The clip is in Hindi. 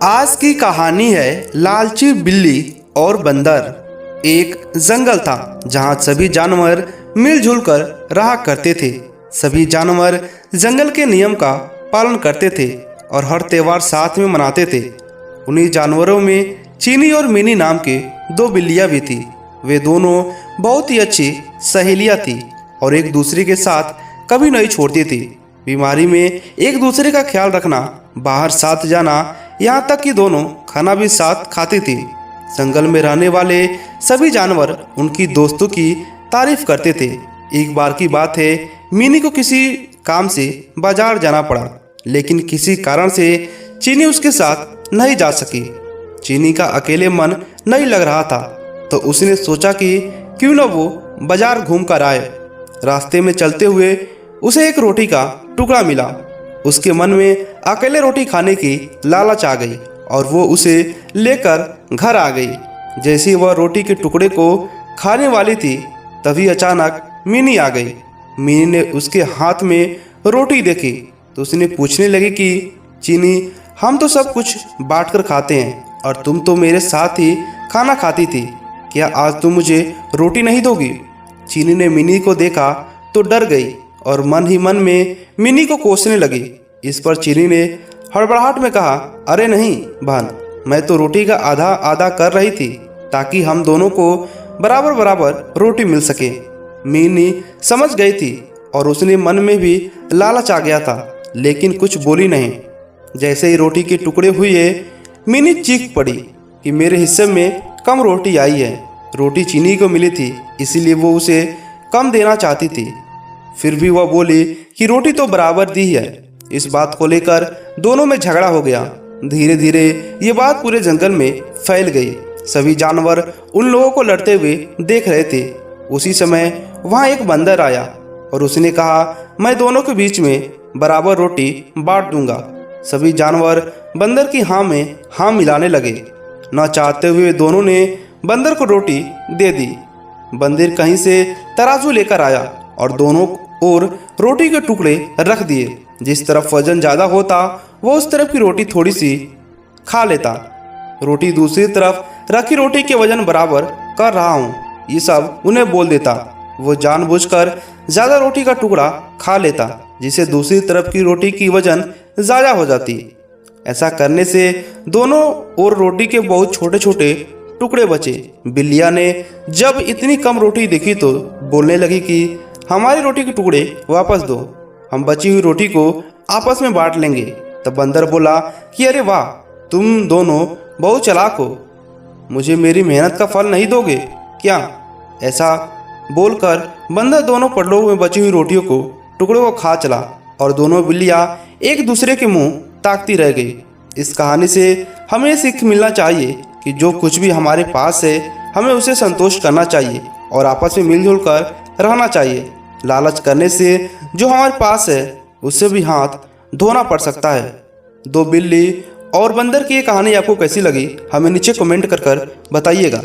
आज की कहानी है लालची बिल्ली और बंदर। एक जंगल था जहाँ सभी जानवर मिलजुल कर रहा करते थे। सभी जानवर जंगल के नियम का पालन करते थे और हर त्योहार साथ में मनाते थे। उन्हीं जानवरों में चीनी और मिनी नाम के दो बिल्लियाँ भी थी। वे दोनों बहुत ही अच्छी सहेलियाँ थी और एक दूसरे के साथ कभी नहीं छोड़ती थी। बीमारी में एक दूसरे का ख्याल रखना, बाहर साथ जाना, यहाँ तक कि दोनों खाना भी साथ खाती थी। जंगल में रहने वाले सभी जानवर उनकी दोस्तों की तारीफ करते थे। एक बार की बात है, मिनी को किसी काम से बाजार जाना पड़ा, लेकिन किसी कारण से चीनी उसके साथ नहीं जा सकी। चीनी का अकेले मन नहीं लग रहा था, तो उसने सोचा कि क्यों न वो बाजार घूम कर आए। रास्ते में चलते हुए उसे एक रोटी का टुकड़ा मिला। उसके मन में अकेले रोटी खाने की लालच आ गई और वो उसे लेकर घर आ गई। जैसे ही वह रोटी के टुकड़े को खाने वाली थी, तभी अचानक मिनी आ गई। मिनी ने उसके हाथ में रोटी देखी तो उसने पूछने लगी कि चीनी, हम तो सब कुछ बांट कर खाते हैं और तुम तो मेरे साथ ही खाना खाती थी, क्या आज तुम मुझे रोटी नहीं दोगी? चीनी ने मिनी को देखा तो डर गई और मन ही मन में मिनी को कोसने लगी। इस पर चीनी ने हड़बड़ाहट में कहा, अरे नहीं बहन, मैं तो रोटी का आधा आधा कर रही थी ताकि हम दोनों को बराबर बराबर रोटी मिल सके। मिनी समझ गई थी और उसने मन में भी लालच आ गया था, लेकिन कुछ बोली नहीं। जैसे ही रोटी के टुकड़े हुए, मिनी चीख पड़ी कि मेरे हिस्से में कम रोटी आई है। रोटी चीनी को मिली थी, इसीलिए वो उसे कम देना चाहती थी। फिर भी वह बोली कि रोटी तो बराबर दी है। इस बात को लेकर दोनों में झगड़ा हो गया। धीरे धीरे ये बात पूरे जंगल में फैल गई। सभी जानवर उन लोगों को लड़ते हुए देख रहे थे। उसी समय वहाँ एक बंदर आया और उसने कहा, मैं दोनों के बीच में बराबर रोटी बांट दूंगा। सभी जानवर बंदर की हाँ में हाँ मिलाने लगे। न चाहते हुए दोनों ने बंदर को रोटी दे दी। बंदर कहीं से तराजू लेकर आया और दोनों ओर रोटी के टुकड़े रख दिए। जिस तरफ वजन ज़्यादा होता, वो उस तरफ की रोटी थोड़ी सी खा लेता। रोटी दूसरी तरफ रखी रोटी के वजन बराबर कर रहा हूँ, ये सब उन्हें बोल देता। वो जानबूझकर ज़्यादा रोटी का टुकड़ा खा लेता, जिससे दूसरी तरफ की रोटी की वजन ज़्यादा हो जाती। ऐसा करने से दोनों ओर रोटी के बहुत छोटे छोटे टुकड़े बचे। बिल्लिया ने जब इतनी कम रोटी देखी तो बोलने लगी कि हमारी रोटी के टुकड़े वापस दो, हम बची हुई रोटी को आपस में बांट लेंगे। तब बंदर बोला कि अरे वाह, तुम दोनों बहुत चालाक हो, मुझे मेरी मेहनत का फल नहीं दोगे क्या? ऐसा बोलकर बंदर दोनों पडलों में बची हुई रोटियों को टुकड़ों को खा चला और दोनों बिल्लियाँ एक दूसरे के मुंह ताकती रह गई। इस कहानी से हमें सीख मिलना चाहिए कि जो कुछ भी हमारे पास है, हमें उसे संतोष करना चाहिए और आपस में मिलजुल कर रहना चाहिए। लालच करने से जो हमारे पास है उससे भी हाथ धोना पड़ सकता है। दो बिल्ली और बंदर की ये कहानी आपको कैसी लगी, हमें नीचे कमेंट कर बताइएगा।